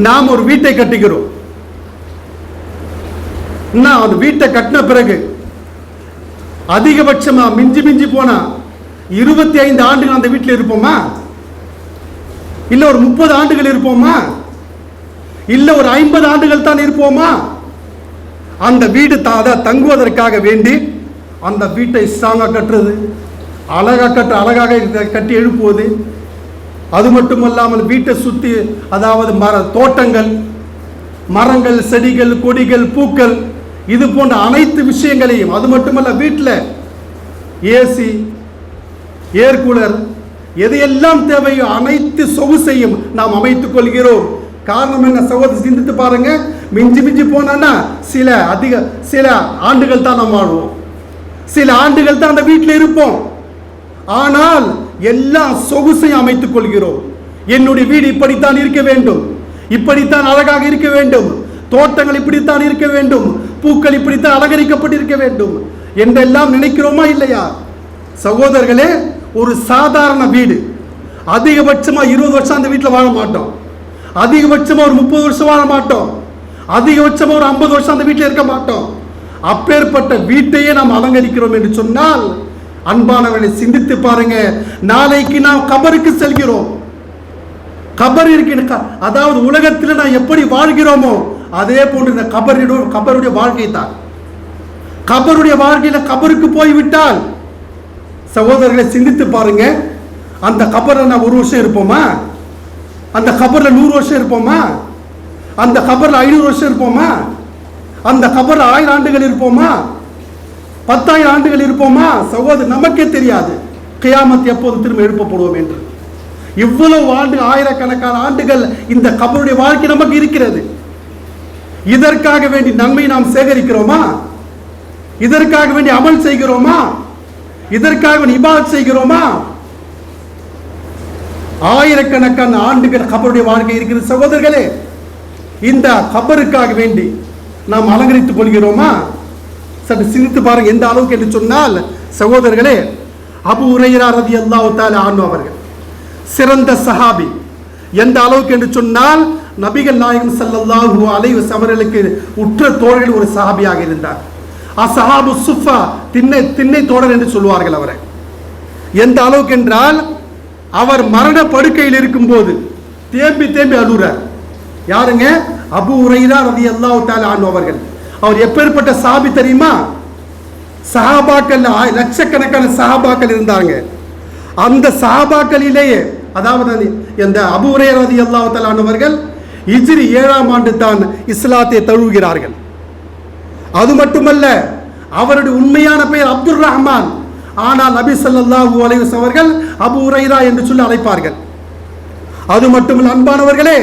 நாம் ஒரு வீட்டை கட்டுகிறோம். அந்த வீட்டை கட்டின பிறகு அதிகபட்சமா மிஞ்சி மிஞ்சி போனா 25 ஆண்டுகள் அந்த வீட்டில் இருப்போமா? இல்ல ஒரு 30 ஆண்டுகள் இருப்போமா? இல்ல ஒரு 50 ஆண்டுகள் தான் இருப்போமா? அந்த வீடு தங்குவதற்காக வேண்டி அந்த வீட்டை ஸ்ட்ராங்கா கட்டுறது, அழகாக கட்டி எழுப்புவது, அது மட்டுமல்லாமல் வீட்டை சுத்தி அதாவது தோட்டங்கள், மரங்கள், செடிகள், கொடிகள், பூக்கள், இது போன்ற அனைத்து விஷயங்களையும், அது மட்டுமல்ல வீட்டில் ஏசி, ஏர் கூலர், எதையெல்லாம் தேவையோ அனைத்து சொகுசையும் நாம் அமைத்துக் கொள்கிறோம். காரணம் என்ன சகோதரி, சிந்தித்து பாருங்க. மிஞ்சி மிஞ்சி போனா சில ஆண்டுகள் தான் நாம் வாழ்வோம், சில ஆண்டுகள் தான் அந்த வீட்டில் இருப்போம். ஆனால் எல்லா சொகுசையும் அமைத்துக் கொள்கிறோம். என்னுடைய வீடு இப்படித்தான் இருக்க வேண்டும், இப்படித்தான் அழகாக இருக்க வேண்டும், தோட்டங்கள் இப்படித்தான் இருக்க வேண்டும், பூக்கள் இப்படித்தான் அலங்கரிக்கப்பட்டிருக்க வேண்டும் என்றெல்லாம் நினைக்கிறோமா இல்லையா? சகோதரர்களே, ஒரு சாதாரண வீடு அதிகபட்சமா 20 வருஷம் அந்த வீட்டில் வாழ மாட்டோம், அதிகபட்சமா ஒரு 30 வருஷம் வாழ மாட்டோம், அதிகபட்சமா ஒரு 50 வருஷம் அந்த வீட்டில் இருக்க மாட்டோம். அப்பேற்பட்ட வீட்டையே நாம் அலங்கரிக்கிறோம் என்று சொன்னால், அன்பானவர்களை சிந்தித்து பாருங்க. நாளைக்கு நாம் கபருக்கு செல்கிறோம். கபர் இருக்க, அதாவது உலகத்தில் நாம் எப்படி வாழ்கிறோமோ அதே போன்று இந்த கபருடைய வாழ்க்கை தான். கபருடைய வாழ்க்கையில கபருக்கு போய்விட்டால் சகோதரர்களை சிந்தித்து பாருங்க. அந்த கபர்ல நான் 1 வருஷம் இருப்போமா? அந்த கபர்ல 100 வருஷம் இருப்போமா? அந்த கபர்ல 500 வருஷம் இருப்போமா? அந்த கபர்ல 1000 ஆண்டுகள் இருப்போமா? 10,000 ஆண்டுகள் இருப்போமா? சகோதரர், நமக்கே தெரியாது கியாமத் எப்போது திரும்ப எழுப்பப்படுவோம் என்று. இவ்வளவு ஆண்டு, ஆயிரக்கணக்கான ஆண்டுகள் இந்த கபருடைய வாழ்க்கை நமக்கு இருக்கிறது. இதற்காக வேண்டி நன்மை நாம் சேகரிக்கிறோமா? இதற்காக வேண்டி அமல் செய்கிறோமா? இதற்காக வேண்டி இபாதத் செய்கிறோமா? ஆயிரக்கணக்கான ஆண்டுகள் கபருடைய வாழ்க்கை இருக்கிறது. சகோதரர்களே, இந்த கபருக்காக வேண்டி நாம் அலங்கரித்துக் கொள்கிறோமா? சற்று சிந்தித்து பாருங்க. எந்த அளவுக்கு என்று சொன்னால் சகோதரர்களே, அபூ ஹுரைரா ரலியல்லாஹு தஆலா அன்ஹு அவர்கள் சிறந்த சஹாபி. எந்த அளவுக்கு என்று சொன்னால், நபிகள் நாயகம் ஸல்லல்லாஹு அலைஹி வஸல்லம் அவர்களுக்கு உற்ற தோழர்கள் ஒரு சஹாபியாக இருந்தார். அஸ்ஹாபு சுஃபா, திண்ணை தோழர் என்று சொல்வார்கள் அவரை. எந்த அளவுக்கு என்றால், அவர் மரண படுக்கையில் இருக்கும் போது தேம்பி தேம்பி அழுறார். யாருங்க? அபூ ஹுரைரா ரலியல்லாஹு தஆலா அன்ஹு அவர்கள். அவர் எப்பேற்பட்ட சஹாபி தெரியுமா? சஹாபாக்கள், லட்சக்கணக்கான சஹாபாக்கள் இருந்தாங்க. அந்த சஹாபாக்களிலேயே, அதாவது இந்த அபூ ஹுரைரா ரலியல்லாஹு தஆலா அன்ஹு அவர்கள் ஹிஜ்ரி 7ஆம் ஆண்டு தான் இஸ்லாத்தை தழுவுகிறார்கள். அது மட்டுமல்ல, அவருடைய உண்மையான பெயர் அப்துர் ரஹ்மான். ஆனால் நபி ஸல்லல்லாஹு அலைஹி வஸல்லம் அவர்கள் அபூ ஹுரைரா என்று சொல்லி அழைப்பார்கள். அது மட்டுமல்ல அன்பானவர்களே,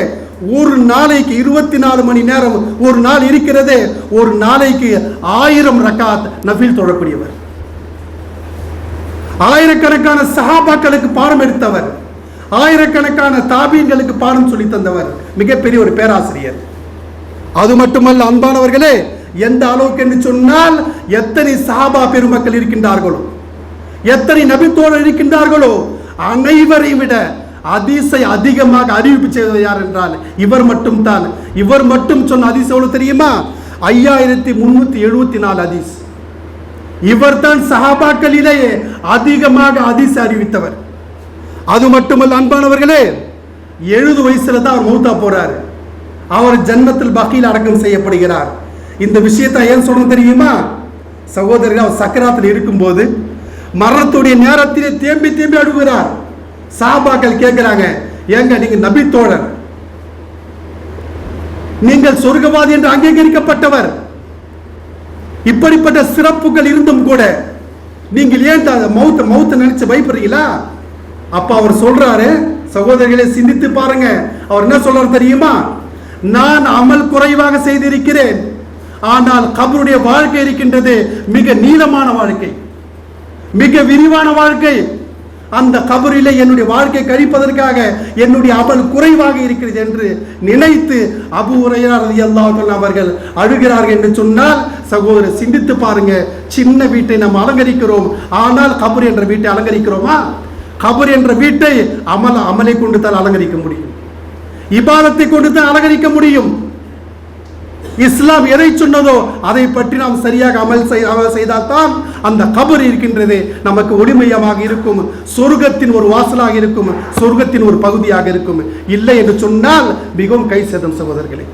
ஒரு நாளைக்கு 24 மணி நேரம் ஒரு நாள் இருக்கிறது, ஒரு நாளைக்கு 1000 ரக்காத் நஃபில் தொழக்கூடியவர். ஆயிரக்கணக்கான சஹாபாக்களுக்கு பாடம் எடுத்தவர், ஆயிரக்கணக்கான தாபீன்களுக்கு பாடம் சொல்லி தந்தவர், மிகப்பெரிய ஒரு பேராசிரியர். அது மட்டுமல்ல அன்பானவர்களே, எந்த அளவுக்கு என்று சொன்னால், எத்தனை சஹாபா பெருமக்கள் இருக்கின்றார்களோ, எத்தனை நபித்தோழர் இருக்கின்றார்களோ, அனைவரை விட ஹதீஸை அதிகமாக அறிவிப்பு செய்வது யார் என்றால் இவர் மட்டும் தான். இவர் மட்டும் சொன்ன ஹதீஸ் எவ்வளவு தெரியுமா? 5374 ஹதீஸ். இவர் தான் சஹாபாக்களிலேயே அதிகமாக ஹதீஸ் அறிவித்தவர். அது மட்டுமல்ல அன்பானவர்களே, 70 வயசுல தான் அவர் மௌத்தா போறாரு. அவர் ஜன்னத்துல் பகீல் அடக்கம் செய்யப்படுகிறார். இந்த விஷயத்தை ஏன் சொல்லணும் தெரியுமா? சகோதரர்கள், அவர் சக்கராத்தில் இருக்கும்போது மரணத்துடைய நேரத்திலே தேம்பி தேம்பி அழுகிறார். சஹாபாக்கள் கேட்கிறாங்க, ஏங்க நீங்க நபி தோழர், நீங்கள் சொர்க்கவாதி என்று அங்கீகரிக்கப்பட்டவர், இப்படிப்பட்ட சிறப்புகள் இருந்தும் கூட நீங்கள் ஏன் மௌத்த நினைச்சு பயப்படுறீங்களா? அப்ப அவர் சொல்றாரு, சகோதரர்களை சிந்தித்து பாருங்க. அவர் என்ன சொல்றாரு தெரியுமா? நான் அமல் குறைவாக செய்திருக்கிறேன், ஆனால் கபருடைய வாழ்க்கை இருக்கின்றது மிக நீளமான வாழ்க்கை, மிக விரிவான வாழ்க்கை. அந்த கபரிலே என்னுடைய வாழ்க்கை கழிப்பதற்காக என்னுடைய அமல் குறைவாக இருக்கிறது என்று நினைத்து அபூ ஹுரைரா ரலியல்லாஹு அன்ஹு அவர்கள் அழுகிறார்கள் என்று சொன்னால், சகோதரர் சிந்தித்து பாருங்க. சின்ன வீட்டை நாம் அலங்கரிக்கிறோம், ஆனால் கபர் என்ற வீட்டை அலங்கரிக்கிறோமா? கபர் என்ற வீட்டை அமலை கொண்டு தான் அலங்கரிக்க முடியும். இபாதத்தை கொண்டு தான் அலங்கரிக்க முடியும். இஸ்லாம் எதை சொன்னதோ அதை பற்றி நாம் சரியாக அமல் செய்தால்தான் அந்த கபர் இருக்கின்றது நமக்கு ஒளிமையமாக இருக்கும், சொர்க்கத்தின் ஒரு வாசலாக இருக்கும், சொர்க்கத்தின் ஒரு பகுதியாக இருக்கும். இல்லை என்று சொன்னால் மிகவும் கை சேதம் சகோதரர்களே.